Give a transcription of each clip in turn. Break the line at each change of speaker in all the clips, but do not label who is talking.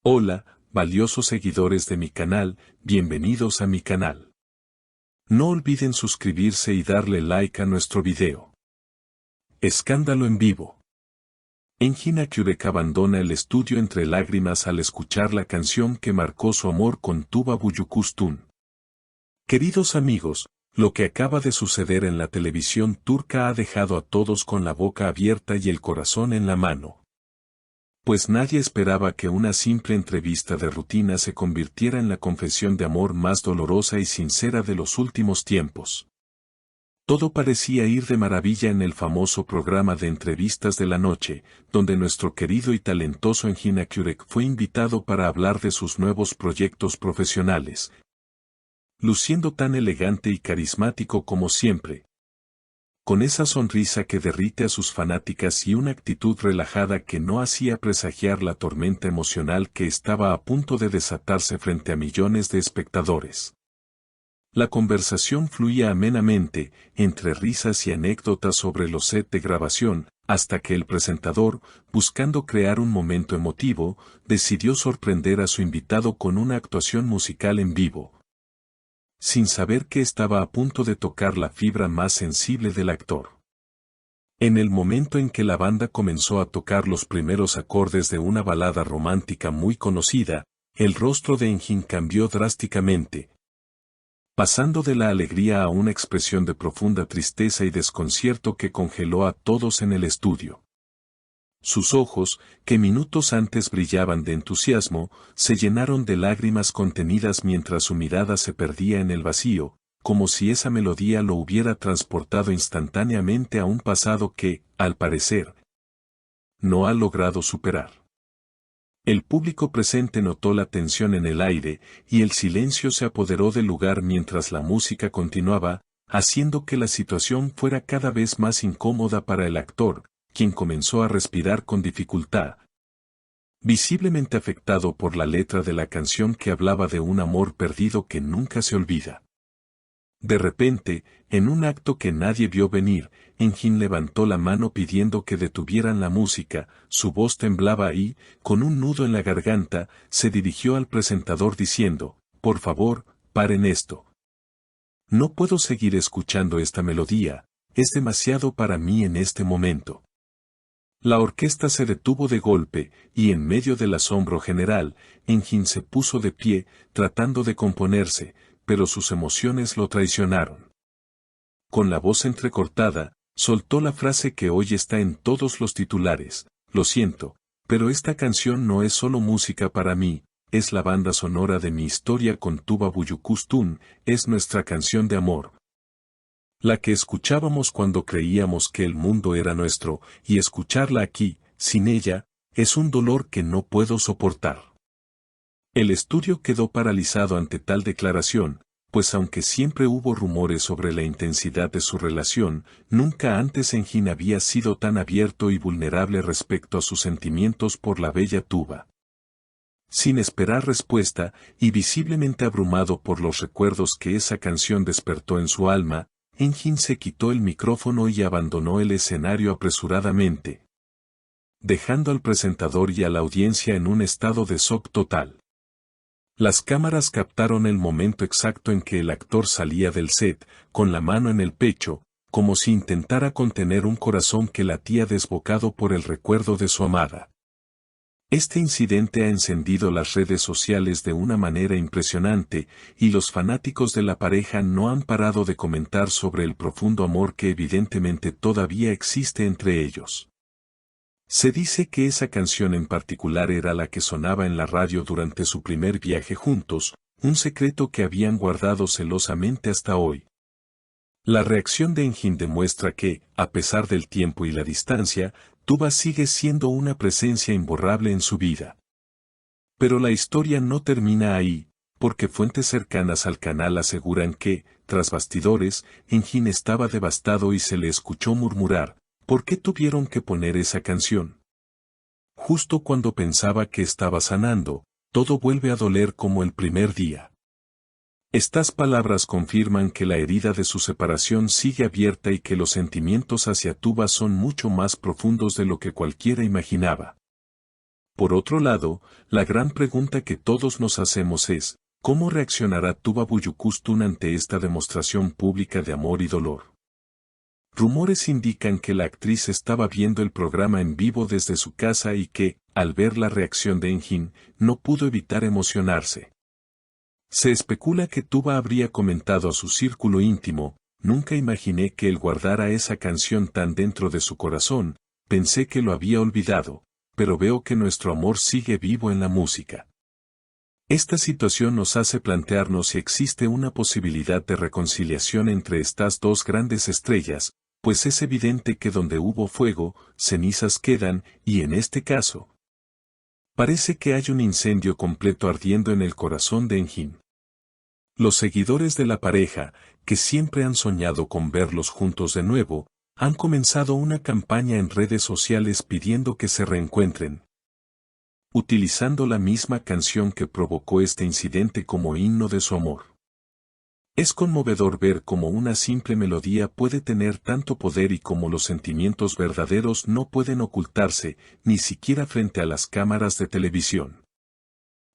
Hola, valiosos seguidores de mi canal, bienvenidos a mi canal. No olviden suscribirse y darle like a nuestro video. Escándalo en vivo. Engin Akyurek abandona el estudio entre lágrimas al escuchar la canción que marcó su amor con Tuba Büyüküstün. Queridos amigos, lo que acaba de suceder en la televisión turca ha dejado a todos con la boca abierta y el corazón en la mano. Pues nadie esperaba que una simple entrevista de rutina se convirtiera en la confesión de amor más dolorosa y sincera de los últimos tiempos. Todo parecía ir de maravilla en el famoso programa de entrevistas de la noche, donde nuestro querido y talentoso Engin Akyurek fue invitado para hablar de sus nuevos proyectos profesionales. Luciendo tan elegante y carismático como siempre, con esa sonrisa que derrite a sus fanáticas y una actitud relajada que no hacía presagiar la tormenta emocional que estaba a punto de desatarse frente a millones de espectadores. La conversación fluía amenamente, entre risas y anécdotas sobre los sets de grabación, hasta que el presentador, buscando crear un momento emotivo, decidió sorprender a su invitado con una actuación musical en vivo, sin saber que estaba a punto de tocar la fibra más sensible del actor. En el momento en que la banda comenzó a tocar los primeros acordes de una balada romántica muy conocida, el rostro de Engin cambió drásticamente, pasando de la alegría a una expresión de profunda tristeza y desconcierto que congeló a todos en el estudio. Sus ojos, que minutos antes brillaban de entusiasmo, se llenaron de lágrimas contenidas mientras su mirada se perdía en el vacío, como si esa melodía lo hubiera transportado instantáneamente a un pasado que, al parecer, no ha logrado superar. El público presente notó la tensión en el aire, y el silencio se apoderó del lugar mientras la música continuaba, haciendo que la situación fuera cada vez más incómoda para el actor, quien comenzó a respirar con dificultad, visiblemente afectado por la letra de la canción que hablaba de un amor perdido que nunca se olvida. De repente, en un acto que nadie vio venir, Engin levantó la mano pidiendo que detuvieran la música, su voz temblaba y, con un nudo en la garganta, se dirigió al presentador diciendo, «Por favor, paren esto. No puedo seguir escuchando esta melodía, es demasiado para mí en este momento». La orquesta se detuvo de golpe, y en medio del asombro general, Engin se puso de pie, tratando de componerse, pero sus emociones lo traicionaron. Con la voz entrecortada, soltó la frase que hoy está en todos los titulares: «Lo siento, pero esta canción no es solo música para mí, es la banda sonora de mi historia con Tuba Büyüküstün, es nuestra canción de amor. La que escuchábamos cuando creíamos que el mundo era nuestro, y escucharla aquí, sin ella, es un dolor que no puedo soportar». El estudio quedó paralizado ante tal declaración, pues aunque siempre hubo rumores sobre la intensidad de su relación, nunca antes Engin había sido tan abierto y vulnerable respecto a sus sentimientos por la bella Tuba. Sin esperar respuesta, y visiblemente abrumado por los recuerdos que esa canción despertó en su alma, Engin se quitó el micrófono y abandonó el escenario apresuradamente, dejando al presentador y a la audiencia en un estado de shock total. Las cámaras captaron el momento exacto en que el actor salía del set, con la mano en el pecho, como si intentara contener un corazón que latía desbocado por el recuerdo de su amada. Este incidente ha encendido las redes sociales de una manera impresionante, y los fanáticos de la pareja no han parado de comentar sobre el profundo amor que evidentemente todavía existe entre ellos. Se dice que esa canción en particular era la que sonaba en la radio durante su primer viaje juntos, un secreto que habían guardado celosamente hasta hoy. La reacción de Engin demuestra que, a pesar del tiempo y la distancia, Tuba sigue siendo una presencia imborrable en su vida. Pero la historia no termina ahí, porque fuentes cercanas al canal aseguran que, tras bastidores, Engin estaba devastado y se le escuchó murmurar: «¿Por qué tuvieron que poner esa canción? Justo cuando pensaba que estaba sanando, todo vuelve a doler como el primer día». Estas palabras confirman que la herida de su separación sigue abierta y que los sentimientos hacia Tuba son mucho más profundos de lo que cualquiera imaginaba. Por otro lado, la gran pregunta que todos nos hacemos es, ¿cómo reaccionará Tuba Büyüküstün ante esta demostración pública de amor y dolor? Rumores indican que la actriz estaba viendo el programa en vivo desde su casa y que, al ver la reacción de Engin, no pudo evitar emocionarse. Se especula que Tuba habría comentado a su círculo íntimo, nunca imaginé que él guardara esa canción tan dentro de su corazón, pensé que lo había olvidado, pero veo que nuestro amor sigue vivo en la música. Esta situación nos hace plantearnos si existe una posibilidad de reconciliación entre estas dos grandes estrellas, pues es evidente que donde hubo fuego, cenizas quedan, y en este caso, parece que hay un incendio completo ardiendo en el corazón de Engin. Los seguidores de la pareja, que siempre han soñado con verlos juntos de nuevo, han comenzado una campaña en redes sociales pidiendo que se reencuentren, utilizando la misma canción que provocó este incidente como himno de su amor. Es conmovedor ver cómo una simple melodía puede tener tanto poder y cómo los sentimientos verdaderos no pueden ocultarse, ni siquiera frente a las cámaras de televisión.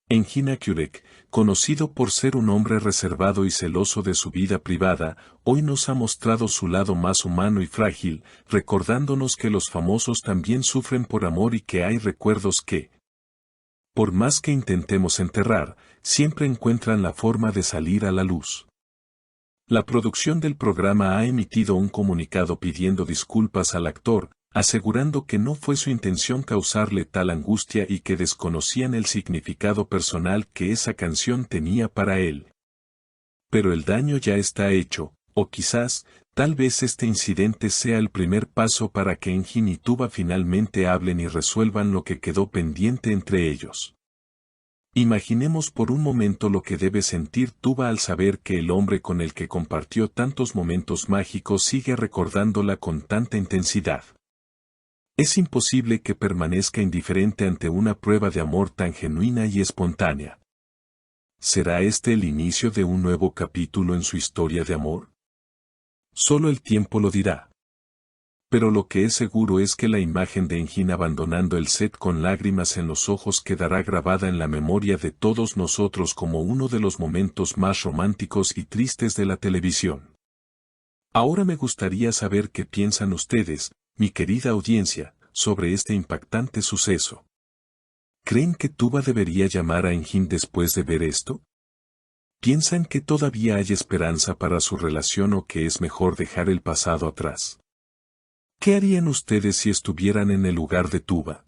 Engin Akyürek, conocido por ser un hombre reservado y celoso de su vida privada, hoy nos ha mostrado su lado más humano y frágil, recordándonos que los famosos también sufren por amor y que hay recuerdos que, por más que intentemos enterrar, siempre encuentran la forma de salir a la luz. La producción del programa ha emitido un comunicado pidiendo disculpas al actor, asegurando que no fue su intención causarle tal angustia y que desconocían el significado personal que esa canción tenía para él. Pero el daño ya está hecho, o quizás, tal vez este incidente sea el primer paso para que Engin y Tuba finalmente hablen y resuelvan lo que quedó pendiente entre ellos. Imaginemos por un momento lo que debe sentir Tuba al saber que el hombre con el que compartió tantos momentos mágicos sigue recordándola con tanta intensidad. Es imposible que permanezca indiferente ante una prueba de amor tan genuina y espontánea. ¿Será este el inicio de un nuevo capítulo en su historia de amor? Solo el tiempo lo dirá. Pero lo que es seguro es que la imagen de Engin abandonando el set con lágrimas en los ojos quedará grabada en la memoria de todos nosotros como uno de los momentos más románticos y tristes de la televisión. Ahora me gustaría saber qué piensan ustedes, mi querida audiencia, sobre este impactante suceso. ¿Creen que Tuba debería llamar a Engin después de ver esto? ¿Piensan que todavía hay esperanza para su relación o que es mejor dejar el pasado atrás? ¿Qué harían ustedes si estuvieran en el lugar de Tuba?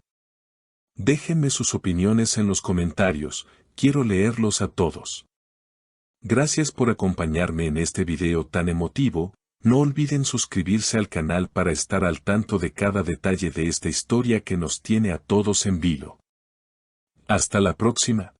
Déjenme sus opiniones en los comentarios, quiero leerlos a todos. Gracias por acompañarme en este video tan emotivo, no olviden suscribirse al canal para estar al tanto de cada detalle de esta historia que nos tiene a todos en vilo. Hasta la próxima.